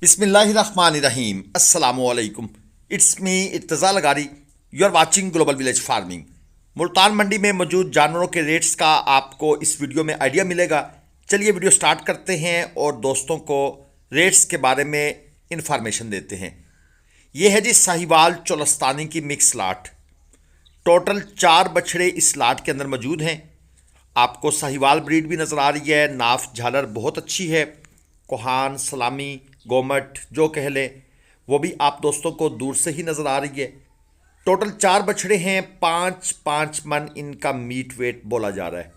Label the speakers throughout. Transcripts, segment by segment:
Speaker 1: बिस्मिल्लाहिर्रहमानिर्रहीम अस्सलामुअलैकुम। It's me Irtaza Lagari. You are watching global village farming. Multan मंडी में मौजूद जानवरों के रेट्स का आपको इस वीडियो में आइडिया मिलेगा। चलिए वीडियो स्टार्ट करते हैं और दोस्तों को रेट्स के बारे में इंफॉर्मेशन देते हैं। ये है जी साहिवाल चोलस्तानी की मिक्स लाट। टोटल 4 बछड़े इस लाट के अंदर मौजूद हैं। आपको साहिवाल ब्रीड भी नज़र आ रही है। नाफ झालर बहुत अच्छी है। कोहान, सलामी, गोमट जो कह लें वो भी आप दोस्तों को दूर से ही नज़र आ रही है। टोटल 4 बछड़े हैं। 5-5 मन इनका मीट वेट बोला जा रहा है।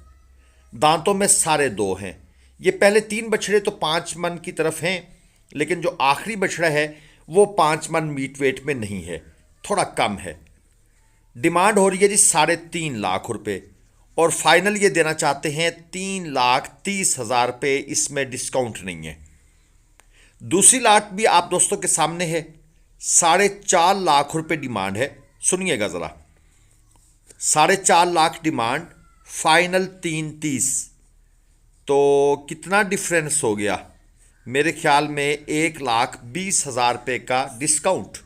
Speaker 1: दांतों में सारे 2 हैं। ये पहले 3 बछड़े तो 5 मन की तरफ हैं, लेकिन जो आखिरी बछड़ा है वो 5 मन मीट वेट में नहीं है, थोड़ा कम है। डिमांड हो रही है जी 3.5 लाख रुपए और फाइनल ये देना चाहते हैं 3,30,000 रुपये। इसमें डिस्काउंट नहीं है। दूसरी लाट भी आप दोस्तों के सामने है। 4.5 लाख रुपए डिमांड है। सुनिएगा ज़रा, 4.5 लाख डिमांड, फाइनल 3.30। तो कितना डिफरेंस हो गया? मेरे ख्याल में 1,20,000 रुपये का डिस्काउंट।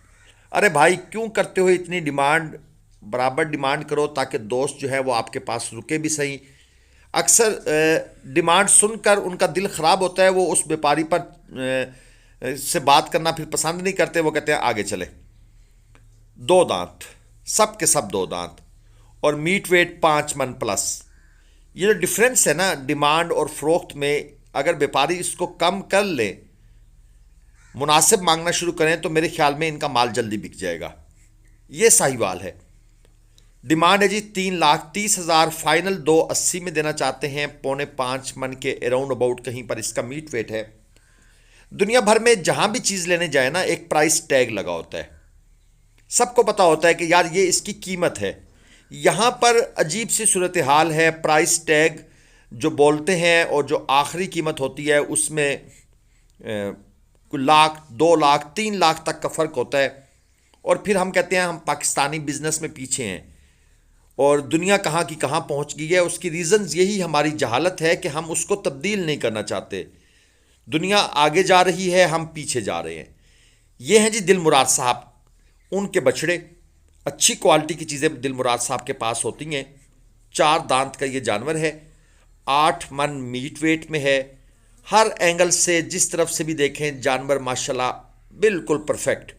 Speaker 1: अरे भाई क्यों करते हो इतनी डिमांड? बराबर डिमांड करो ताकि दोस्त जो है वो आपके पास रुके भी सही। अक्सर डिमांड सुनकर उनका दिल ख़राब होता है, वो उस व्यापारी पर से बात करना फिर पसंद नहीं करते। वो कहते हैं आगे चले। 2 दांत, सब के सब 2 दांत और मीट वेट 5 मन प्लस। ये जो डिफरेंस है ना डिमांड और फ़रोख्त में, अगर व्यापारी इसको कम कर ले, मुनासिब मांगना शुरू करें तो मेरे ख्याल में इनका माल जल्दी बिक जाएगा। ये साहिवाल है। डिमांड है जी 3,30,000। फाइनल 2.80 में देना चाहते हैं। 4.5 मन के अराउंड अबाउट कहीं पर इसका मीट वेट है। दुनिया भर में जहां भी चीज़ लेने जाए ना, एक प्राइस टैग लगा होता है। सबको पता होता है कि यार ये इसकी कीमत है। यहां पर अजीब सी सूरत हाल है। प्राइस टैग जो बोलते हैं और जो आखिरी कीमत होती है उसमें कोई लाख, 2 लाख, 3 लाख तक का फ़र्क होता है। और फिर हम कहते हैं हम पाकिस्तानी बिजनेस में पीछे हैं और दुनिया कहाँ की कहाँ पहुँच गई है। उसकी रीज़न्स यही हमारी जहालत है कि हम उसको तब्दील नहीं करना चाहते। दुनिया आगे जा रही है, हम पीछे जा रहे हैं। ये हैं जी दिलमुराद साहब, उनके बछड़े। अच्छी क्वालिटी की चीज़ें दिलमुराद साहब के पास होती हैं। 4 दांत का ये जानवर है। 8 मन मीट वेट में है। हर एंगल से जिस तरफ से भी देखें जानवर माशाल्लाह बिल्कुल परफेक्ट।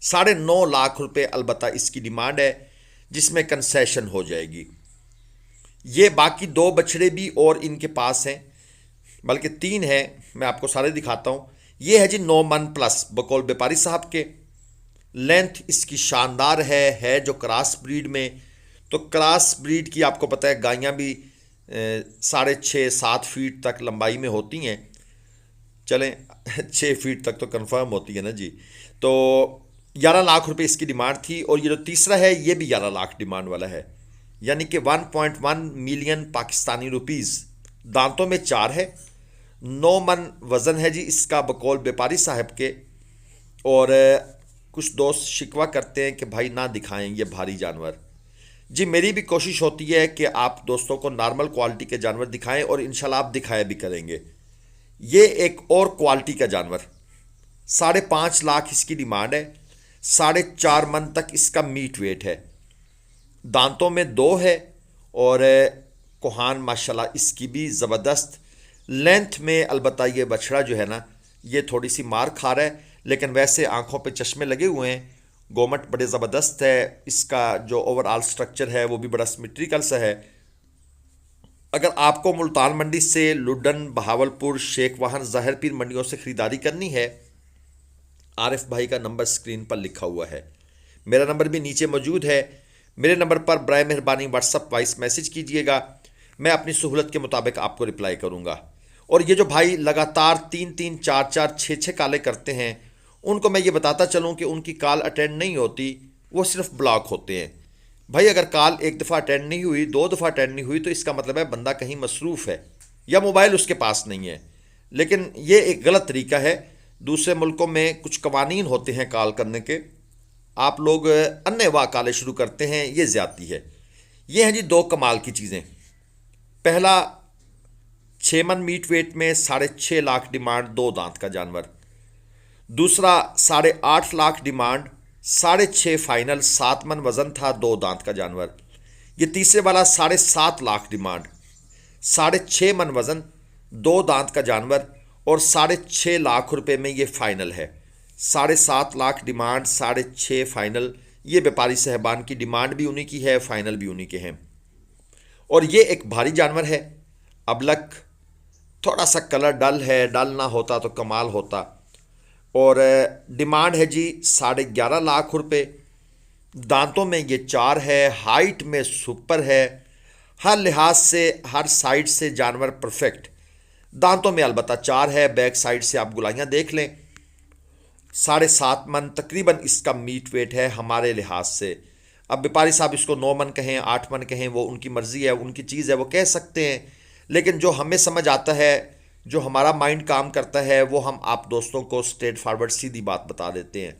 Speaker 1: 9.5 लाख रुपए अलबत्ता इसकी डिमांड है, जिसमें कंसेशन हो जाएगी। ये बाकी 2 बछड़े भी और इनके पास हैं, बल्कि 3 हैं। मैं आपको सारे दिखाता हूँ। ये है जी 9 मन प्लस बकौल व्यापारी साहब के। लेंथ इसकी शानदार है जो क्रॉस ब्रीड में। तो क्रॉस ब्रीड की आपको पता है गायें भी 6.5-7 फीट तक लंबाई में होती हैं। चलें 6 फीट तक तो कंफर्म होती है ना जी। तो 11 लाख रुपए इसकी डिमांड थी। और ये जो तीसरा है ये भी 11 लाख डिमांड वाला है, यानी कि 1.1 मिलियन पाकिस्तानी रुपीज़। दांतों में 4 है। 9 मन वज़न है जी इसका बकौल व्यापारी साहब के। और कुछ दोस्त शिकवा करते हैं कि भाई ना दिखाएं ये भारी जानवर। जी मेरी भी कोशिश होती है कि आप दोस्तों को नॉर्मल क्वालिटी के जानवर दिखाएं और इंशाल्लाह आप दिखाया भी करेंगे। ये एक और क्वालिटी का जानवर। 5.5 लाख इसकी डिमांड है। 4.5 मन तक इसका मीट वेट है। दांतों में 2 है और कोहान माशाल्लाह इसकी भी ज़बरदस्त। लेंथ में अलबत्ता ये बछड़ा जो है ना ये थोड़ी सी मार खा रहा है, लेकिन वैसे आंखों पे चश्मे लगे हुए हैं। गोमट बड़े ज़बरदस्त है। इसका जो ओवरऑल स्ट्रक्चर है वो भी बड़ा सिमेट्रिकल सा है। अगर आपको मुल्तान मंडी से लुडन, बहावलपुर, शेख वाहन, ज़ाहिर पीर मंडियों से ख़रीदारी करनी है, आरिफ भाई का नंबर स्क्रीन पर लिखा हुआ है। मेरा नंबर भी नीचे मौजूद है। मेरे नंबर पर बराए मेहरबानी व्हाट्सअप वॉइस मैसेज कीजिएगा। मैं अपनी सहूलत के मुताबिक आपको रिप्लाई करूंगा। और ये जो भाई लगातार 3-3, 4-4, 6-6 कॉलें करते हैं, उनको मैं ये बताता चलूं कि उनकी कॉल अटेंड नहीं होती, वो सिर्फ ब्लॉक होते हैं। भाई अगर कॉल 1 दफ़ा अटेंड नहीं हुई, 2 दफ़ा अटेंड नहीं हुई, तो इसका मतलब है बंदा कहीं मसरूफ़ है या मोबाइल उसके पास नहीं है। लेकिन ये एक गलत तरीका है। दूसरे मुल्कों में कुछ कवानीन होते हैं कॉल करने के। आप लोग अन्नेवाह कॉलें शुरू करते हैं, ये ज़्यादती है। ये हैं जी 2 कमाल की चीज़ें। पहला 6 मन मीट वेट में 6.5 लाख डिमांड, 2 दांत का जानवर। दूसरा 8.5 लाख डिमांड, 6.5 फाइनल, 7 मन वजन था, 2 दांत का जानवर। ये तीसरे वाला 7.5 लाख डिमांड, 6.5 मन वजन, 2 दांत का जानवर और 6.5 लाख रुपए में ये फाइनल है। 7.5 लाख डिमांड, 6.5 फाइनल। ये व्यापारी साहबान की डिमांड भी उन्हीं की है, फाइनल भी उन्हीं के हैं। और ये एक भारी जानवर है, अबलक। थोड़ा सा कलर डल है, डल ना होता तो कमाल होता। और डिमांड है जी 11.5 लाख रुपए। दांतों में ये 4 है, हाइट में सुपर है, हर लिहाज से हर साइड से जानवर परफेक्ट। दांतों में अलबत्ता 4 है, बैक साइड से आप गुलाइयाँ देख लें। 7.5 मन तकरीबन इसका मीट वेट है हमारे लिहाज से। अब व्यापारी साहब इसको 9 मन कहें, 8 मन कहें, वो उनकी मर्ज़ी है, उनकी चीज़ है, वो कह सकते हैं। लेकिन जो हमें समझ आता है, जो हमारा माइंड काम करता है, वो हम आप दोस्तों को स्ट्रेट फॉरवर्ड सीधी बात बता देते हैं।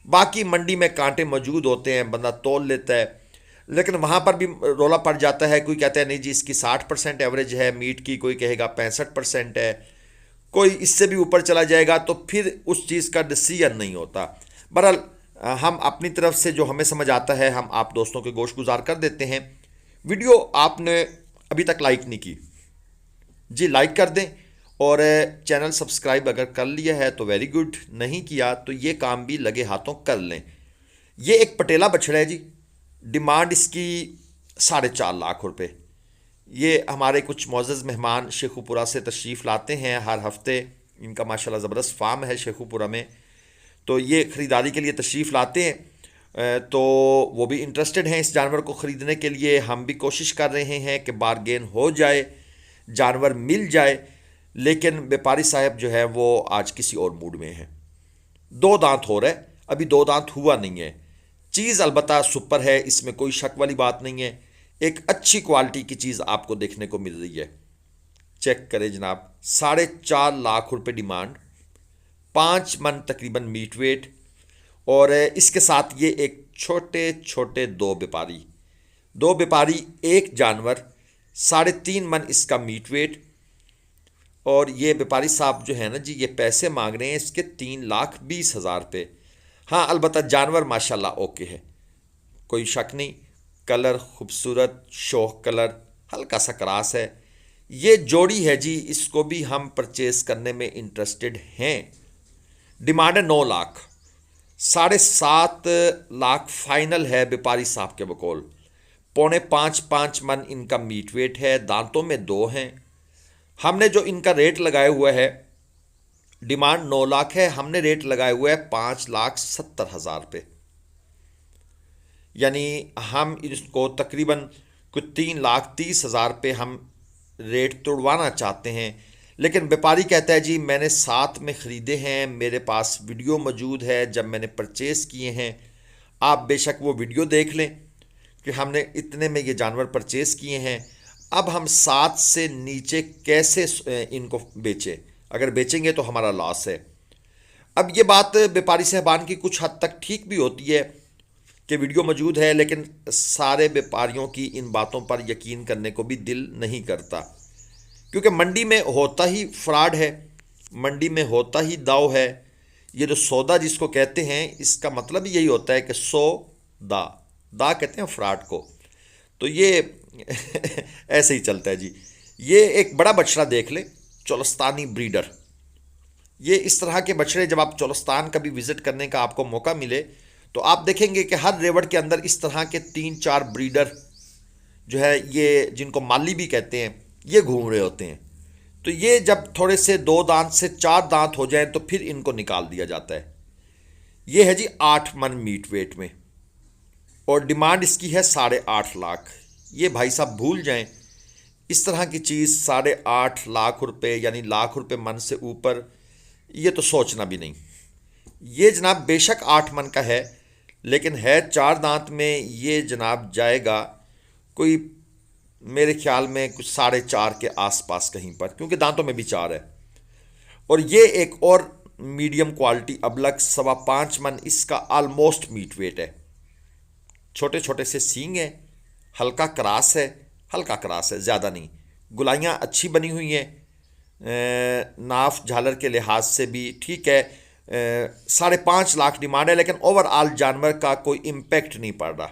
Speaker 1: बाकी मंडी में कांटे मौजूद होते हैं, बंदा तोल लेता है, लेकिन वहाँ पर भी रोला पड़ जाता है। कोई कहता है नहीं जी इसकी 60% एवरेज है मीट की, कोई कहेगा 65% है, कोई इससे भी ऊपर चला जाएगा, तो फिर उस चीज़ का डिसीजन नहीं होता। बहरहाल हम अपनी तरफ से जो हमें समझ आता है हम आप दोस्तों के गोश गुजार कर देते हैं। वीडियो आपने अभी तक लाइक नहीं की जी, लाइक कर दें। और चैनल सब्सक्राइब अगर कर लिया है तो वेरी गुड, नहीं किया तो ये काम भी लगे हाथों कर लें। ये एक पटेला बछड़ा है जी, डिमांड इसकी 4.5 लाख रुपए। ये हमारे कुछ मोअज़्ज़ज़ मेहमान शेखुपुरा से तशरीफ़ लाते हैं हर हफ्ते। इनका माशाल्लाह ज़बरदस्त फार्म है शेखुपुरा में, तो ये ख़रीदारी के लिए तशरीफ़ लाते हैं। तो वो भी इंटरेस्टेड हैं इस जानवर को ख़रीदने के लिए। हम भी कोशिश कर रहे हैं कि बारगेन हो जाए, जानवर मिल जाए, लेकिन व्यापारी साहब जो है वो आज किसी और मूड में है। 2 दांत हो रहा है, अभी 2 दांत हुआ नहीं है। चीज़ अलबत्ता सुपर है, इसमें कोई शक वाली बात नहीं है। एक अच्छी क्वालिटी की चीज़ आपको देखने को मिल रही है। चेक करें जनाब, 4.5 लाख रुपए डिमांड, 5 मन तकरीबन मीट वेट। और इसके साथ ये एक छोटे छोटे 2 व्यापारी एक जानवर, 3.5 मन इसका मीट वेट। और ये व्यापारी साहब जो है ना जी, ये पैसे मांग रहे हैं इसके 3,20,000 रुपये। हाँ अलबत्ता जानवर माशाल्लाह ओके है, कोई शक नहीं। कलर खूबसूरत, शौक कलर, हल्का सा क्रास है। ये जोड़ी है जी, इसको भी हम परचेज़ करने में इंटरेस्टेड हैं। डिमांड है 9 लाख, 7.5 लाख फाइनल है व्यापारी साहब के बकौल। 4.5 मन इनका मीट वेट है, दांतों में 2 हैं। हमने जो इनका रेट लगाया हुआ है, डिमांड 9 लाख है, हमने रेट लगाया हुआ है 5,70,000 रुपये। यानी हम इसको तकरीबन कुछ 3,30,000 रुपये हम रेट तोड़वाना चाहते हैं। लेकिन व्यापारी कहता है जी मैंने 7 में ख़रीदे हैं, मेरे पास वीडियो मौजूद है जब मैंने परचेज़ किए हैं। आप बेशक वो वीडियो देख लें कि हमने इतने में ये जानवर परचेज़ किए हैं। अब हम 7 से नीचे कैसे इनको बेचें, अगर बेचेंगे तो हमारा लॉस है। अब ये बात व्यापारी साहबान की कुछ हद तक ठीक भी होती है कि वीडियो मौजूद है, लेकिन सारे व्यापारियों की इन बातों पर यकीन करने को भी दिल नहीं करता, क्योंकि मंडी में होता ही फ्रॉड है, मंडी में होता ही दाव है। ये जो सौदा जिसको कहते हैं, इसका मतलब यही होता है कि दा कहते हैं फ्रॉड को। तो ये ऐसे ही चलता है जी। ये एक बड़ा बछड़ा देख ले, चोलस्तानी ब्रीडर। ये इस तरह के बछड़े जब आप चोलस्तान कभी विज़िट करने का आपको मौका मिले तो आप देखेंगे कि हर रेवड़ के अंदर इस तरह के 3-4 ब्रीडर जो है, ये जिनको माली भी कहते हैं, ये घूम रहे होते हैं। तो ये जब थोड़े से 2 दांत से 4 दांत हो जाए तो फिर इनको निकाल दिया जाता है। ये है जी 8 मन मीट वेट में, और डिमांड इसकी है 8.5 लाख। ये भाई साहब भूल जाएं, इस तरह की चीज़ 8.5 लाख रुपए यानी लाख रुपए मन से ऊपर, ये तो सोचना भी नहीं। ये जनाब बेशक 8 मन का है, लेकिन है 4 दांत में। ये जनाब जाएगा कोई मेरे ख्याल में कुछ 4.5 के आसपास कहीं पर, क्योंकि दांतों में भी 4 है। और ये एक और मीडियम क्वालिटी अबलक 5.25 मन इसका ऑलमोस्ट मीट वेट है। छोटे छोटे से सींग हैं, हल्का क्रास है, ज़्यादा नहीं। गुलाइयाँ अच्छी बनी हुई हैं, नाफ झालर के लिहाज से भी ठीक है। 5.5 लाख डिमांड है, लेकिन ओवरऑल जानवर का कोई इम्पैक्ट नहीं पड़ रहा।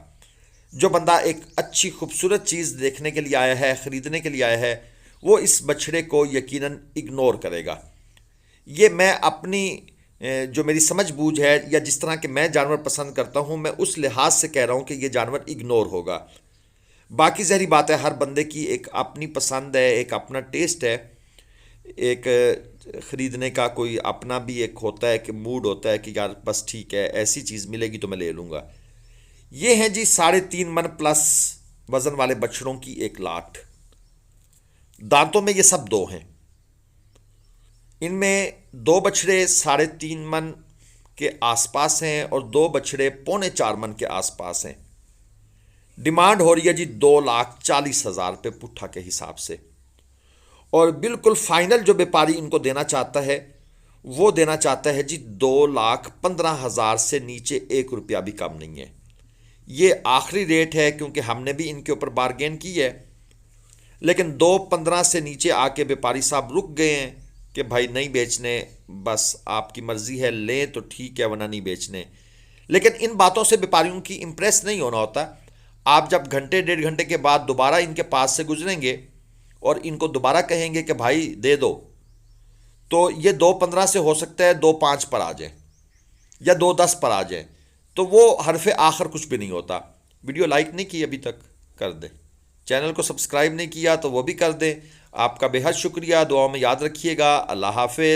Speaker 1: जो बंदा एक अच्छी खूबसूरत चीज़ देखने के लिए आया है, ख़रीदने के लिए आया है, वो इस बछड़े को यकीनन इग्नोर करेगा। ये मैं अपनी जो मेरी समझ बूझ है या जिस तरह के मैं जानवर पसंद करता हूँ, मैं उस लिहाज से कह रहा हूँ कि ये जानवर इग्नोर होगा। बाकी ज़हरी बात है, हर बंदे की एक अपनी पसंद है, एक अपना टेस्ट है, एक ख़रीदने का कोई अपना भी एक होता है कि मूड होता है कि यार बस ठीक है, ऐसी चीज़ मिलेगी तो मैं ले लूँगा। ये हैं जी 3.5 मन प्लस वज़न वाले बछड़ों की एक लाट। दांतों में ये सब 2 हैं। इनमें 2 बछड़े 3.5 मन के आसपास हैं और 2 बछड़े 3.25 मन के आसपास हैं। डिमांड हो रही है जी 2,40,000 रुपये पुट्ठा के हिसाब से। और बिल्कुल फाइनल जो व्यापारी इनको देना चाहता है, वो देना चाहता है जी 2,15,000 से नीचे 1 रुपया भी कम नहीं है। ये आखिरी रेट है, क्योंकि हमने भी इनके ऊपर बारगेन की है, लेकिन 2.15 से नीचे आके व्यापारी साहब रुक गए हैं कि भाई नहीं बेचने, बस आपकी मर्जी है, लें तो ठीक है वरना नहीं बेचने। लेकिन इन बातों से व्यापारियों की इम्प्रेस नहीं होना होता। आप जब घंटे 1.5 घंटे के बाद दोबारा इनके पास से गुजरेंगे और इनको दोबारा कहेंगे कि भाई दे दो, तो ये 2.15 से हो सकता है 2.5 पर आ जाए या 2.10 पर आ जाए, तो वो हरफ आखिर कुछ भी नहीं होता। वीडियो लाइक नहीं की अभी तक, कर दें। चैनल को सब्सक्राइब नहीं किया तो वो भी कर दें। आपका बेहद शुक्रिया। दुआ में याद रखिएगा। अल्लाह हाफिज़।